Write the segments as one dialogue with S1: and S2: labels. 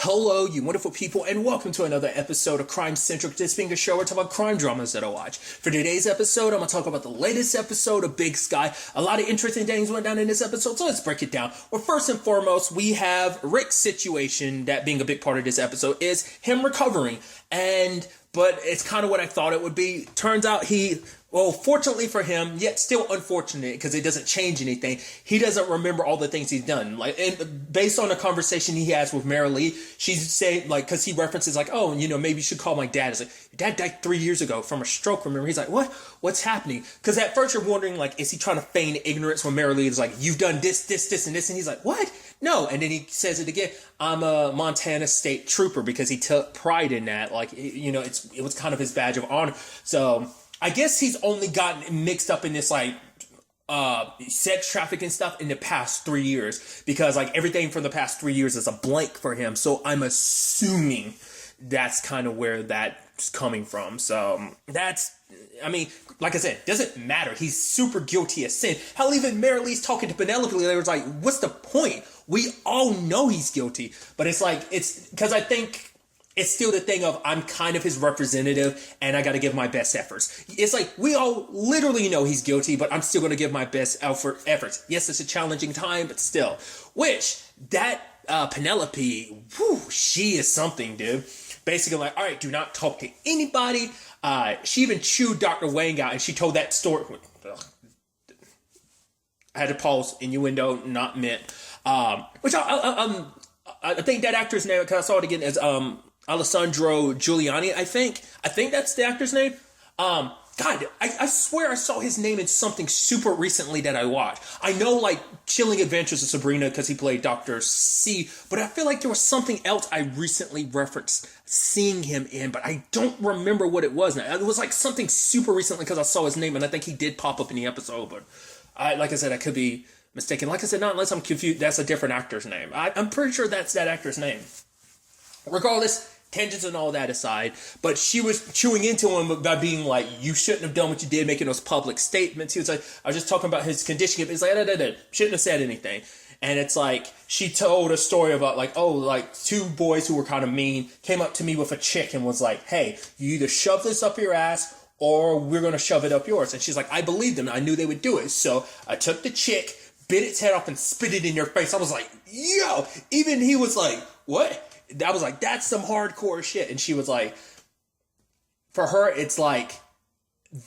S1: Hello, you wonderful people, and welcome to another episode of Crime Centric. This being a show where I talk about crime dramas that I watch. For today's episode, I'm going to talk about the latest episode of Big Sky. A lot of interesting things went down in this episode, so let's break it down. Well, first and foremost, we have Rick's situation, that being a big part of this episode, is him recovering. But it's kind of what I thought it would be. Turns out fortunately for him, yet still unfortunate because it doesn't change anything. He doesn't remember all the things he's done. And based on the conversation he has with Mary Lee, she's saying, because he references, maybe you should call my dad. It's like, your dad died 3 years ago from a stroke, remember? He's like, what? What's happening? Because at first you're wondering, is he trying to feign ignorance when Mary Lee is like, you've done this, and this? And he's like, what? No. And then he says it again. I'm a Montana State Trooper, because he took pride in that. It was kind of his badge of honor. So I guess he's only gotten mixed up in this sex trafficking stuff in the past 3 years, because everything from the past 3 years is a blank for him. So I'm assuming that's kind of where that's coming from. So like I said, doesn't matter. He's super guilty of sin. Hell, even Mary Lee's talking to Penelope. They was like, what's the point? We all know he's guilty. But it's because I think it's still the thing of, I'm kind of his representative and I got to give my best efforts. It's like, we all literally know he's guilty, but I'm still going to give my best efforts. Yes, it's a challenging time, but still. Which, that Penelope, she is something, dude. Basically, all right, do not talk to anybody. She even chewed Dr. Wang out, and she told that story. I had to pause, innuendo, not meant. Which I think that actor's name, because I saw it again, is Alessandro Giuliani, I think. I think that's the actor's name. God, I swear I saw his name in something super recently that I watched. I know, Chilling Adventures of Sabrina, because he played Dr. C, but I feel like there was something else I recently referenced seeing him in, but I don't remember what it was now. It was something super recently, because I saw his name, and I think he did pop up in the episode, but like I said, I could be mistaken. Like I said, not unless I'm confused, that's a different actor's name. I'm pretty sure that's that actor's name. Regardless, tangents and all that aside, but she was chewing into him by being like, you shouldn't have done what you did, making those public statements. He was like, I was just talking about his condition. It's like, shouldn't have said anything. And it's like, she told a story about two boys who were kind of mean came up to me with a chick and was like, hey, you either shove this up your ass or we're going to shove it up yours. And she's like, I believed them. I knew they would do it. So I took the chick, bit its head off and spit it in your face. I was like, yo, even he was like, what? I was like, that's some hardcore shit. And she was like, for her, it's like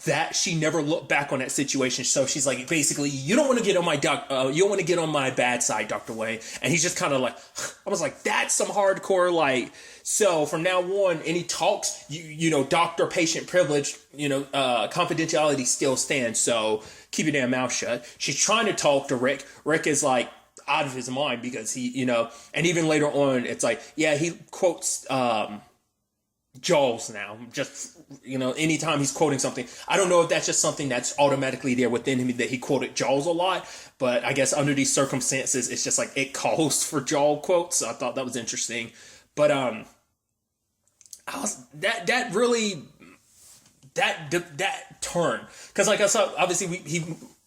S1: that she never looked back on that situation. So she's like, basically, you don't want to get on you don't want to get on my bad side, Dr. Wayne. And he's just kind of like, I was like, that's some hardcore, so from now on, any talks, doctor-patient privilege, confidentiality still stands. So keep your damn mouth shut. She's trying to talk to Rick. Rick is out of his mind because he, and even later on, it's he quotes Jaws now. Just, anytime he's quoting something. I don't know if that's just something that's automatically there within him, that he quoted Jaws a lot, but I guess under these circumstances, it's just it calls for Jaws quotes. So I thought that was interesting. But that turn, because I said, obviously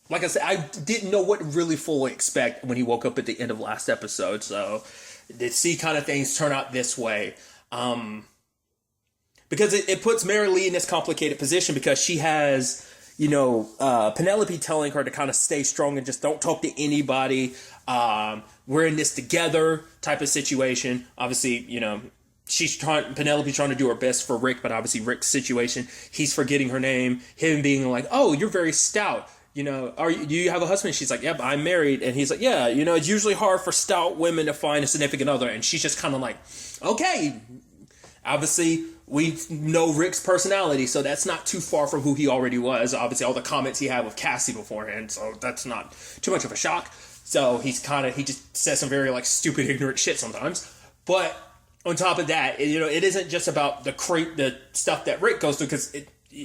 S1: like I said, I didn't know what really fully expect when he woke up at the end of last episode. So to see kind of things turn out this way, because it puts Mary Lee in this complicated position, because she has, Penelope telling her to kind of stay strong and just don't talk to anybody. We're in this together type of situation. Obviously, Penelope trying to do her best for Rick, but obviously Rick's situation, he's forgetting her name, him being like, oh, you're very stout. Do you have a husband? She's like, yep, I'm married. And he's like, yeah, it's usually hard for stout women to find a significant other. And she's just kind of like, okay, obviously we know Rick's personality, so that's not too far from who he already was. Obviously all the comments he had with Cassie beforehand, so that's not too much of a shock. So he just says some very stupid, ignorant shit sometimes. But on top of that, it isn't just about the stuff that Rick goes through, because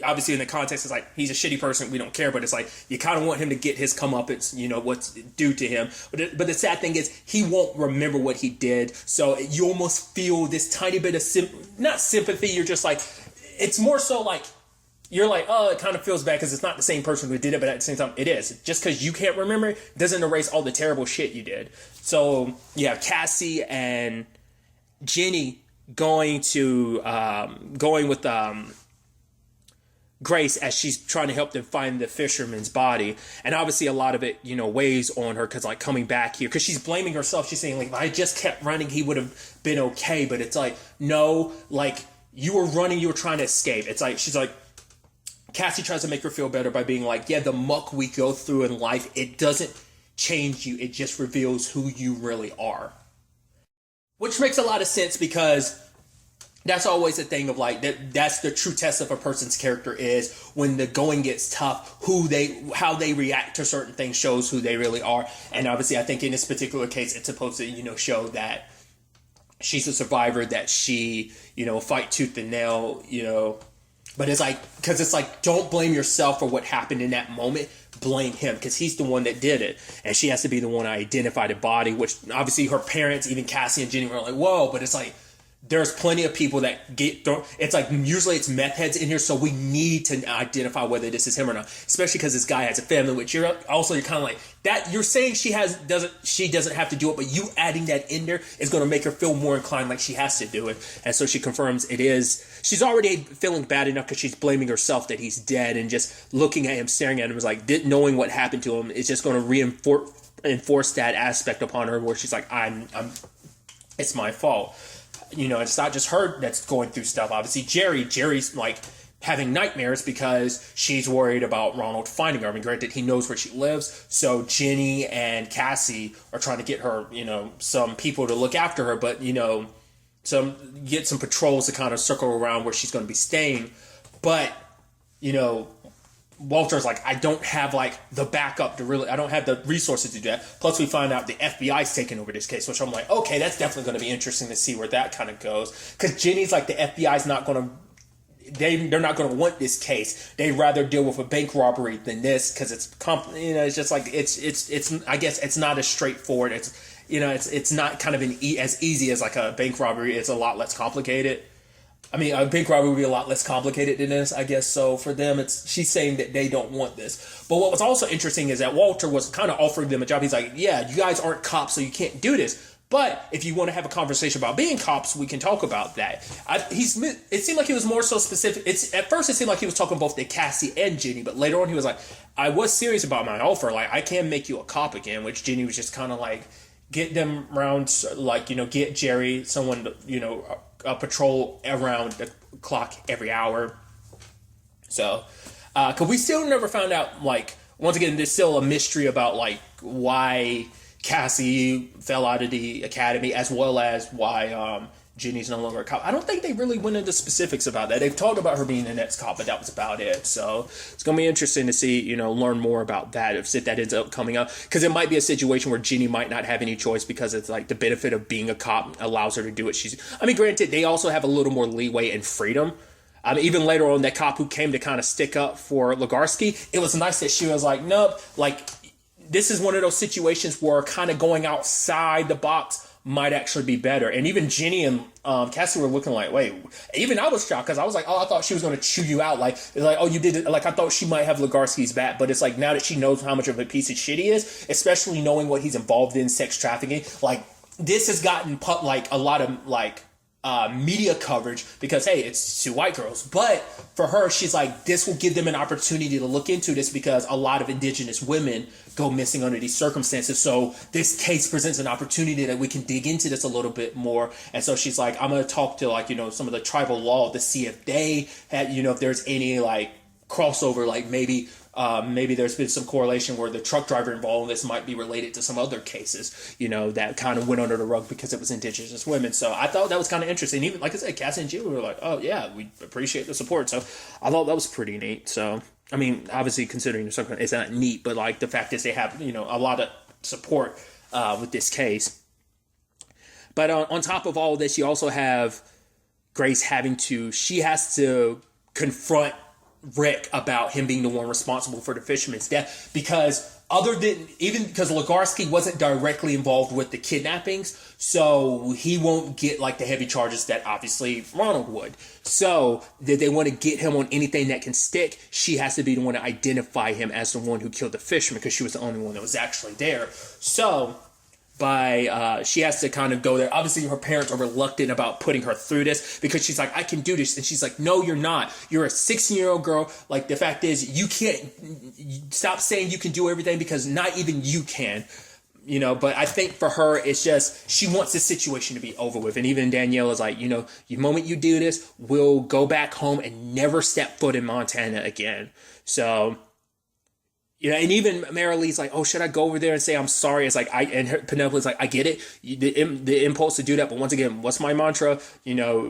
S1: obviously in the context it's he's a shitty person, we don't care, but it's you kind of want him to get his comeuppance, what's due to him. But the sad thing is, he won't remember what he did, so you almost feel this tiny bit of not sympathy, you're just it's more so you're oh, it kind of feels bad because it's not the same person who did it, but at the same time it is. Just because you can't remember it doesn't erase all the terrible shit you did. So yeah, Cassie and Jenny going with Grace as she's trying to help them find the fisherman's body. And obviously a lot of it, weighs on her because, like, coming back here, because she's blaming herself. She's saying, like, if I just kept running, he would have been okay. But it's like, no, like, you were running, you were trying to escape. It's like, she's like, Cassie tries to make her feel better by being like, yeah, the muck we go through in life, it doesn't change you. It just reveals who you really are. Which makes a lot of sense, because that's always a thing of, like, that's the true test of a person's character, is when the going gets tough, how they react to certain things shows who they really are. And obviously I think in this particular case, it's supposed to, show that she's a survivor, that she, fight tooth and nail, but it's like, because it's like, don't blame yourself for what happened in that moment. Blame him, because he's the one that did it, and she has to be the one to identify the body, which obviously her parents, even Cassie and Jenny, were like, whoa. But it's like, there's plenty of people that get thrown. It's like, usually it's meth heads in here, so we need to identify whether this is him or not, especially because this guy has a family, which you're kind of like, that you're saying she doesn't have to do it, but you adding that in there is going to make her feel more inclined like she has to do it. And so she confirms it is. She's already feeling bad enough because she's blaming herself that he's dead, and just looking at him, staring at him, is like, knowing what happened to him is just going to reinforce that aspect upon her, where she's like, it's my fault. It's not just her that's going through stuff. Obviously, Jerry's like having nightmares because she's worried about Ronald finding her. I mean, granted, he knows where she lives. So Jenny and Cassie are trying to get her, some people to look after her, but, get some patrols to kind of circle around where she's going to be staying. But, Walter's like, I don't have, like, the backup I don't have the resources to do that. Plus, we find out the FBI's taking over this case, which I'm like, okay, that's definitely going to be interesting to see where that kind of goes. Because Jenny's like, the FBI's not going to, they're not going to want this case. They'd rather deal with a bank robbery than this, because it's, it's just like, it's, I guess it's not as straightforward. It's not kind of as easy as like a bank robbery. It's a lot less complicated. I mean, a bank robbery would be a lot less complicated than this, I guess. So for them, she's saying that they don't want this. But what was also interesting is that Walter was kind of offering them a job. He's like, yeah, you guys aren't cops, so you can't do this. But if you want to have a conversation about being cops, we can talk about that. It seemed like he was more so specific. At first, it seemed like he was talking both to Cassie and Jenny, but later on, he was like, I was serious about my offer. Like, I can make you a cop again, which Jenny was just kind of like, get them around, like, get Jerry, someone, a patrol around the clock every hour. So, because we still never found out, like, once again, there's still a mystery about, like, why Cassie fell out of the academy, as well as why Jenny's no longer a cop. I don't think they really went into specifics about that. They've talked about her being the next cop, but that was about it. So it's going to be interesting to see, learn more about that, if that ends up coming up. Because it might be a situation where Jenny might not have any choice, because it's like the benefit of being a cop allows her to do what granted, they also have a little more leeway and freedom. Even later on, that cop who came to kind of stick up for Legarsky, it was nice that she was like, nope, like, this is one of those situations where kind of going outside the box might actually be better. And even Jenny and Cassie were looking like, wait, even I was shocked, because I was like, oh, I thought she was going to chew you out. Like, oh, you did it. Like, I thought she might have Legarsky's back, but it's like, now that she knows how much of a piece of shit he is, especially knowing what he's involved in, sex trafficking, like, this has gotten like a lot of like media coverage, because hey, it's two white girls. But for her, she's like, this will give them an opportunity to look into this, because a lot of indigenous women go missing under these circumstances. So this case presents an opportunity that we can dig into this a little bit more. And so she's like, I'm going to talk to, like, some of the tribal law to see if they had, if there's any like crossover, like maybe there's been some correlation where the truck driver involved in this might be related to some other cases, that kind of went under the rug because it was indigenous women. So I thought that was kind of interesting. Even, like I said, Cassie and Jill were like, oh yeah, we appreciate the support. So I thought that was pretty neat. So, I mean, obviously considering the circumstances, it's not neat, but like the fact is they have, a lot of support with this case. But on top of all of this, you also have Grace she has to confront Rick about him being the one responsible for the fisherman's death, because because Legarsky wasn't directly involved with the kidnappings, so he won't get like the heavy charges that obviously Ronald would. So that they want to get him on anything that can stick, she has to be the one to identify him as the one who killed the fisherman, because she was the only one that was actually there. So she has to kind of go there. Obviously, her parents are reluctant about putting her through this because she's like, I can do this. And she's like, no, you're not. You're a 16-year-old girl. Like, the fact is, you can't stop saying you can do everything because not even you can. But I think for her, it's just, she wants this situation to be over with. And even Danielle is like, the moment you do this, we'll go back home and never step foot in Montana again. So, and even Marilee's like, oh, should I go over there and say I'm sorry? It's like, Penelope's like, I get it, the impulse to do that, but once again, what's my mantra?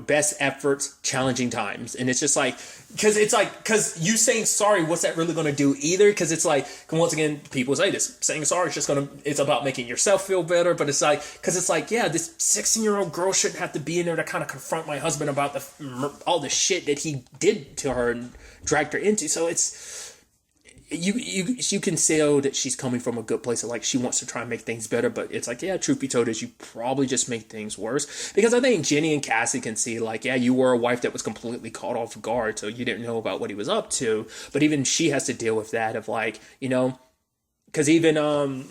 S1: Best efforts, challenging times. And it's just like, because you saying sorry, what's that really going to do either? Because it's like, once again, people say this, saying sorry is just it's about making yourself feel better, but it's like, because it's like, yeah, this 16-year-old girl shouldn't have to be in there to kind of confront my husband about all the shit that he did to her and dragged her into. So it's, you can tell that she's coming from a good place of like she wants to try and make things better, but it's like, yeah, truth be told is you probably just make things worse, because I think Jenny and Cassie can see like, yeah, you were a wife that was completely caught off guard, so you didn't know about what he was up to, but even she has to deal with that of like, because even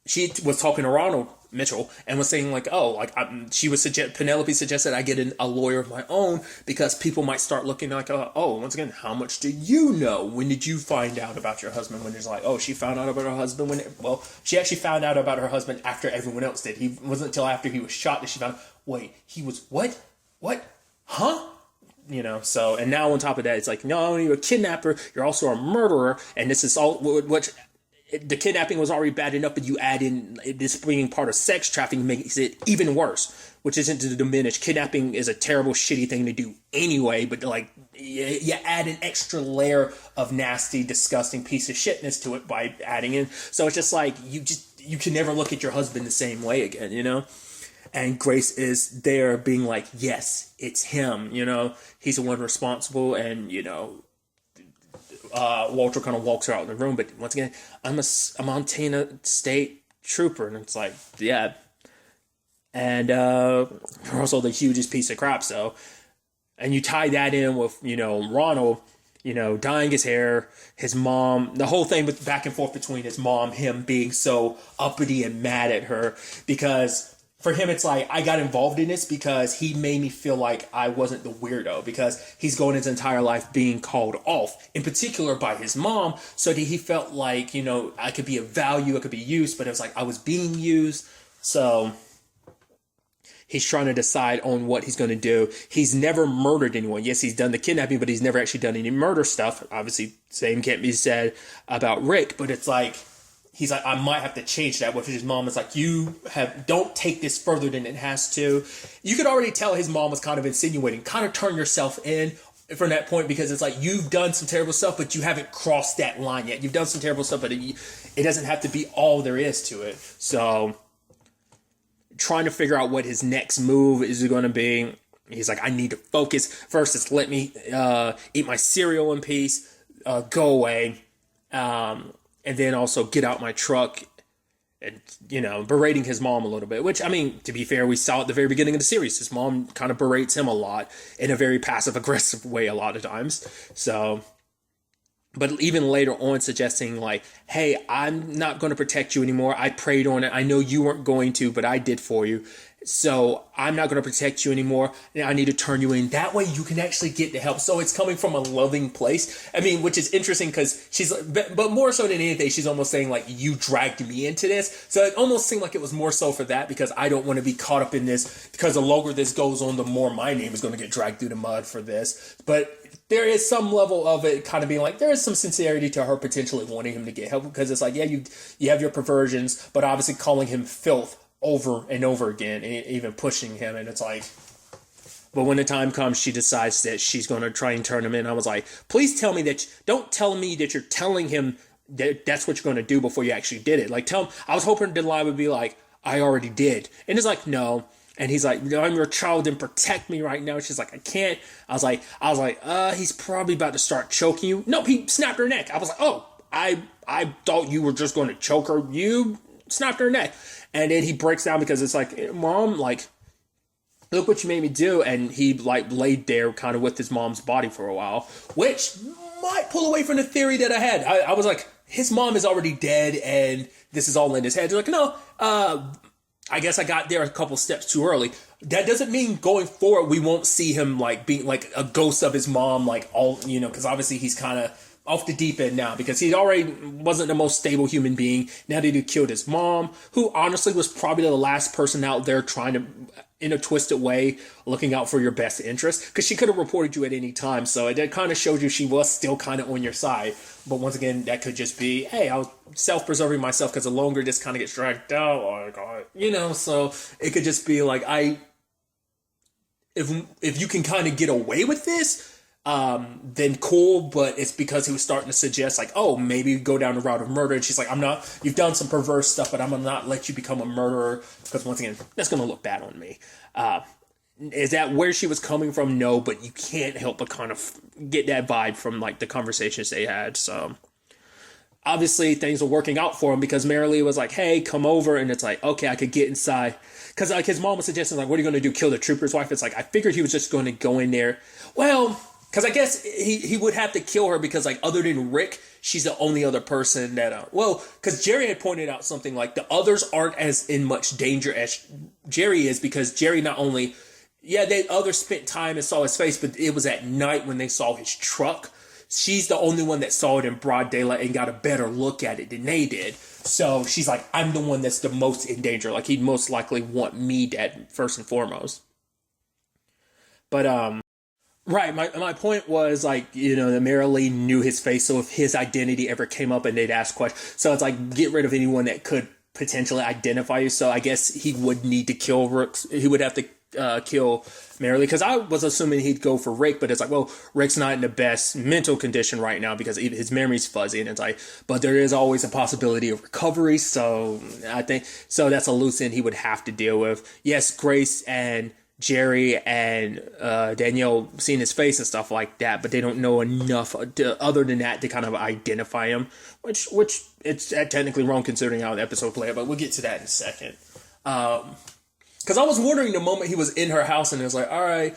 S1: she was talking to Ronald Mitchell and was saying like, oh, like Penelope suggested I get a lawyer of my own because people might start looking like, oh, once again, how much do you know? When did you find out about your husband? When there's like, oh, she found out about her husband she actually found out about her husband after everyone else did. He wasn't until after he was shot that she found, wait, he was what? Huh? So, and now on top of that, it's like, no, you're a kidnapper, you're also a murderer, and this is all what the kidnapping was already bad enough, but you add in this being part of sex trafficking makes it even worse, which isn't to diminish. Kidnapping is a terrible, shitty thing to do anyway, but like you add an extra layer of nasty, disgusting piece of shitness to it by adding in. So it's just like, you can never look at your husband the same way again, And Grace is there being like, yes, it's him, he's the one responsible, and, Walter kind of walks her out in the room, but once again, I'm a Montana state trooper, and it's like, yeah, and also the hugest piece of crap. So, and you tie that in with Ronald, dyeing his hair, his mom, the whole thing with back and forth between his mom, him being so uppity and mad at her because. For him, it's like, I got involved in this because he made me feel like I wasn't the weirdo, because he's going his entire life being called off, in particular by his mom, so that he felt like, I could be of value, I could be used, but it was like I was being used. So he's trying to decide on what he's going to do. He's never murdered anyone. Yes, he's done the kidnapping, but he's never actually done any murder stuff. Obviously, same can't be said about Rick, but it's like, he's like, I might have to change that. Which his mom is like, don't take this further than it has to. You could already tell his mom was kind of insinuating, kind of turn yourself in from that point, because it's like, you've done some terrible stuff, but you haven't crossed that line yet. You've done some terrible stuff, but it doesn't have to be all there is to it. So trying to figure out what his next move is going to be. He's like, I need to focus. First, it's let me eat my cereal in peace, go away. And then also get out my truck and, berating his mom a little bit, which, I mean, to be fair, we saw at the very beginning of the series, his mom kind of berates him a lot in a very passive aggressive way a lot of times. So, but even later on suggesting like, hey, I'm not going to protect you anymore. I preyed on it. I know you weren't going to, but I did for you. So I'm not going to protect you anymore. I need to turn you in. That way you can actually get the help. So it's coming from a loving place. I mean, which is interesting because she's, but more so than anything, she's almost saying like, you dragged me into this. So it almost seemed like it was more so for that, because I don't want to be caught up in this, because the longer this goes on, the more my name is going to get dragged through the mud for this. But there is some level of it kind of being like, there is some sincerity to her potentially wanting him to get help, because it's like, yeah, you have your perversions, but obviously calling him filth over and over again, and even pushing him, and it's like, but when the time comes, she decides that she's going to try and turn him in. I was like, please tell me don't tell me that you're telling him that that's what you're going to do before you actually did it. Like, tell him, I was hoping Delilah would be like, I already did. And it's like, no. And he's like, I'm your child and protect me right now. She's like, I can't. I was like, he's probably about to start choking you. Nope, he snapped her neck. I was like, oh, I thought you were just going to choke her. You snapped her neck. And then he breaks down because it's like, Mom, like, look what you made me do. And he like laid there kind of with his mom's body for a while, which might pull away from the theory that I had. I was like, his mom is already dead and this is all in his head. They're like, no, I guess I got there a couple steps too early. That doesn't mean going forward we won't see him like being like a ghost of his mom, like all, because obviously he's kind of off the deep end now because he already wasn't the most stable human being. Now that he killed his mom, who honestly was probably the last person out there trying to, in a twisted way, looking out for your best interest, because she could have reported you at any time. So it kind of showed you she was still kind of on your side. But once again, that could just be, hey, I was self-preserving myself because the longer this kind of gets dragged out, so it could just be like, if you can kind of get away with this, then cool, but it's because he was starting to suggest like, oh, maybe go down the route of murder. And she's like, you've done some perverse stuff, but I'm gonna not let you become a murderer because once again, that's gonna look bad on me. Is that where she was coming from? No, but you can't help but kind of get that vibe from like the conversations they had. So obviously things were working out for him because Marilee was like, hey, come over. And it's like, okay, I could get inside. Because like his mom was suggesting like, what are you going to do? Kill the trooper's wife? It's like, I figured he was just going to go in there. Well, because I guess he would have to kill her because like other than Rick, she's the only other person that, because Jerry had pointed out something like the others aren't as in much danger as Jerry is because Jerry not only, others spent time and saw his face, but it was at night when they saw his truck. She's the only one that saw it in broad daylight and got a better look at it than they did. So she's like, I'm the one that's the most in danger. Like he'd most likely want me dead first and foremost. But, right, my point was like, that Marilee knew his face, so if his identity ever came up and they'd ask questions, so it's like get rid of anyone that could potentially identify you. So I guess he would need to kill Rick. He would have to kill Marilee because I was assuming he'd go for Rick, but it's like, well, Rick's not in the best mental condition right now because his memory's fuzzy, and it's like, but there is always a possibility of recovery. So I think that's a loose end he would have to deal with. Yes, Grace and Jerry and Danielle seeing his face and stuff like that, but they don't know enough other than that to kind of identify him, which it's technically wrong considering how the episode played, but we'll get to that in a second. Because I was wondering the moment he was in her house and it was like, all right,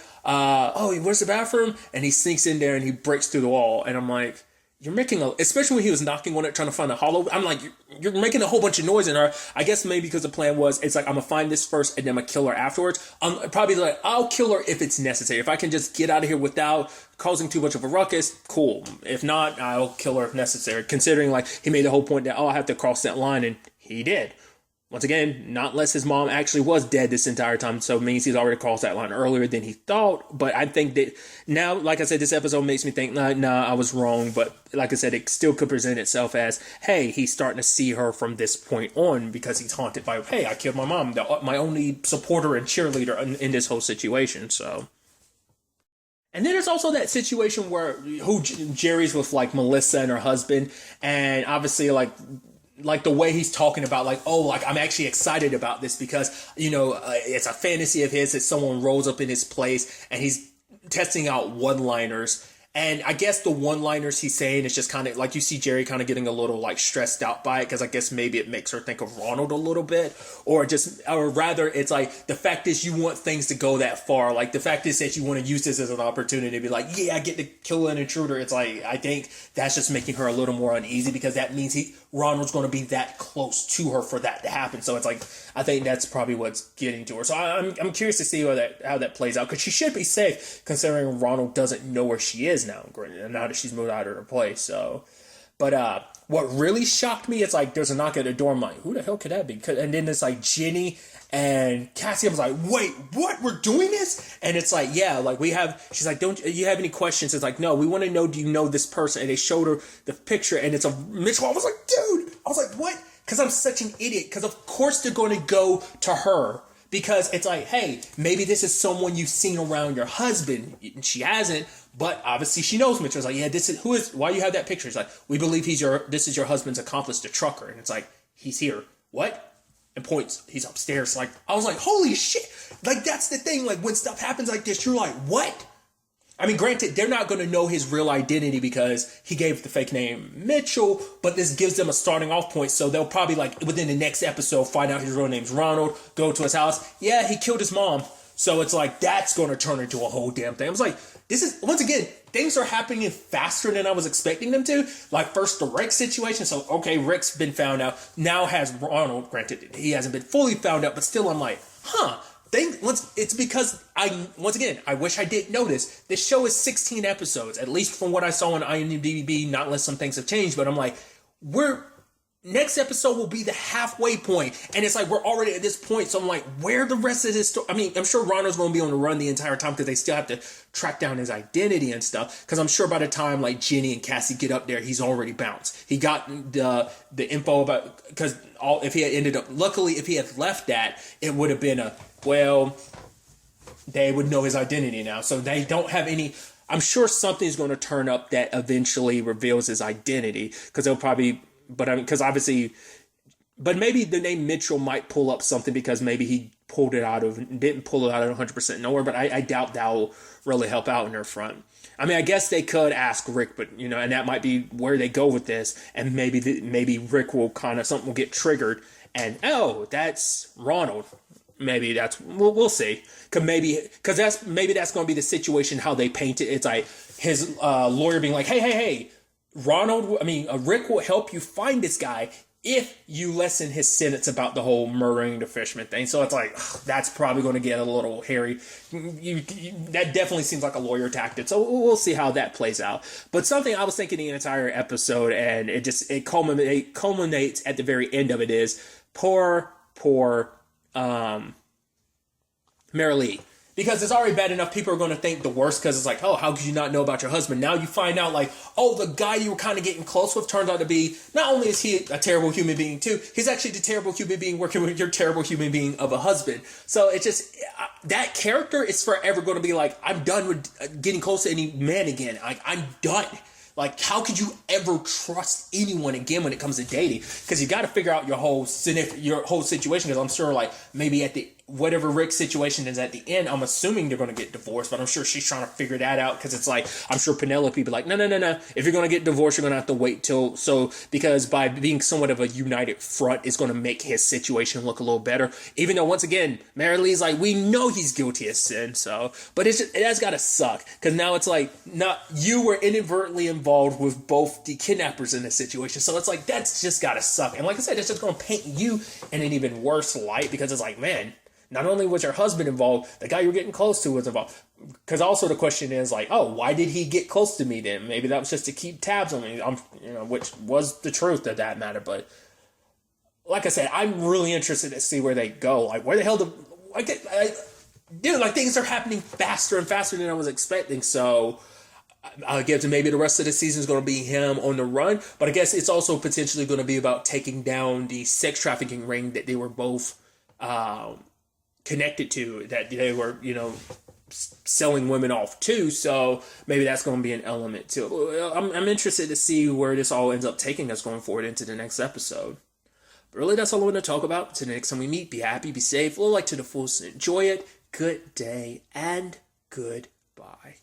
S1: where's the bathroom? And he sneaks in there and he breaks through the wall. And I'm like, you're making especially when he was knocking on it, trying to find a hollow. I'm like, you're making a whole bunch of noise in her. I guess maybe because the plan was, it's like, I'm going to find this first and then I'm going to kill her afterwards. I'm probably like, I'll kill her if it's necessary. If I can just get out of here without causing too much of a ruckus, cool. If not, I'll kill her if necessary. Considering like he made the whole point that, I have to cross that line, and he did. Once again, not unless his mom actually was dead this entire time, so it means he's already crossed that line earlier than he thought. But I think that now, like I said, this episode makes me think, nah, I was wrong. But like I said, it still could present itself as, hey, he's starting to see her from this point on because he's haunted by, hey, I killed my mom, my only supporter and cheerleader in this whole situation. So, and then there's also that situation where Jerry's with like Melissa and her husband, and obviously like the way he's talking about like, I'm actually excited about this because, it's a fantasy of his that someone rolls up in his place and he's testing out one-liners. And I guess the one-liners he's saying is just kind of like you see Jerry kind of getting a little like stressed out by it because I guess maybe it makes her think of Ronald a little bit, or rather it's like the fact is you want things to go that far. Like the fact is that you want to use this as an opportunity to be like, I get to kill an intruder. It's like, I think that's just making her a little more uneasy because that means Ronald's going to be that close to her for that to happen. So it's like, I think that's probably what's getting to her. So I'm curious to see how that plays out because she should be safe considering Ronald doesn't know where she is now that she's moved out of her place. So, but what really shocked me is like there's a knock at the door. I'm like, who the hell could that be? And then it's like Jenny and Cassie. I was like, wait, what? We're doing this? And it's like, yeah, like she's like, don't you have any questions? It's like, no, we want to know, do you know this person? And they showed her the picture and it's a Mitchell. I was like, dude, I was like, what? Because I'm such an idiot. Because of course they're going to go to her. Because it's like, hey, maybe this is someone you've seen around your husband. She hasn't, but obviously she knows Mitchell. It's like, yeah, why you have that picture? It's like, we believe this is your husband's accomplice, the trucker. And it's like, he's here. What? And points, he's upstairs. Like, I was like, holy shit. Like, that's the thing. Like, when stuff happens like this, you're like, what? I mean, granted, they're not going to know his real identity because he gave the fake name Mitchell, but this gives them a starting off point. So they'll probably, like, within the next episode, find out his real name's Ronald, go to his house. Yeah, he killed his mom. So it's like, that's going to turn into a whole damn thing. I was like, this is, once again, things are happening faster than I was expecting them to. Like, first the Rick situation. So, okay, Rick's been found out. Now has Ronald, granted, he hasn't been fully found out, but still I'm like, it's because once again, I wish I did notice. This show is 16 episodes, at least from what I saw on IMDb, not unless some things have changed, but I'm like, next episode will be the halfway point, and it's like we're already at this point, so I'm like, where the rest of this story? I mean, I'm sure Ronald's going to be on the run the entire time because they still have to track down his identity and stuff, because I'm sure by the time like Jenny and Cassie get up there, he's already bounced. He got the info about, because if he had ended up, luckily if he had left that, it would have been they would know his identity now, so they don't have any. I'm sure something's going to turn up that eventually reveals his identity, because they'll probably. But I mean, because obviously, but maybe the name Mitchell might pull up something because maybe he didn't pull it out of 100% nowhere. But I doubt that'll really help out in their front. I mean, I guess they could ask Rick, but and that might be where they go with this. And maybe Rick will something will get triggered, and that's Ronald. Maybe we'll see. Because that's going to be the situation how they paint it. It's like his lawyer being like, hey. Rick will help you find this guy if you lessen his sentence about the whole murdering the fisherman thing. So it's like, that's probably going to get a little hairy. That definitely seems like a lawyer tactic. So we'll see how that plays out. But something I was thinking the entire episode, and it culminates at the very end of it, is poor Mary Lee. Because it's already bad enough people are going to think the worst, because it's like, oh, how could you not know about your husband? Now you find out like, oh, the guy you were kind of getting close with turns out to be, not only is he a terrible human being too, he's actually the terrible human being working with your terrible human being of a husband. So it's just, that character is forever going to be like, I'm done with getting close to any man again. I'm done. Like, how could you ever trust anyone again when it comes to dating? Because you got to figure out your whole situation. Because I'm sure, like, maybe at whatever Rick's situation is at the end, I'm assuming they're going to get divorced. But I'm sure she's trying to figure that out. Because it's like, I'm sure Penelope be like, no. If you're going to get divorced, you're going to have to wait because by being somewhat of a united front, it's going to make his situation look a little better. Even though, once again, Mary Lee's like, we know he's guilty of sin. So, but it has got to suck. Because now it's like, you were inadvertently involved with both the kidnappers in this situation. So it's like, that's just gotta suck. And like I said, it's just gonna paint you in an even worse light, because it's like, man, not only was your husband involved, the guy you were getting close to was involved. Because also the question is like, oh, why did he get close to me then? Maybe that was just to keep tabs on me, which was the truth of that matter. But like I said, I'm really interested to see where they go. Like, where the hell things are happening faster and faster than I was expecting. So I guess maybe the rest of the season is going to be him on the run, but I guess it's also potentially going to be about taking down the sex trafficking ring that they were both connected to, that they were, selling women off to. So maybe that's going to be an element too. I'm interested to see where this all ends up taking us going forward into the next episode. But really, that's all I want to talk about. Until the next time we meet, be happy, be safe, live life to the fullest, enjoy it. Good day and goodbye.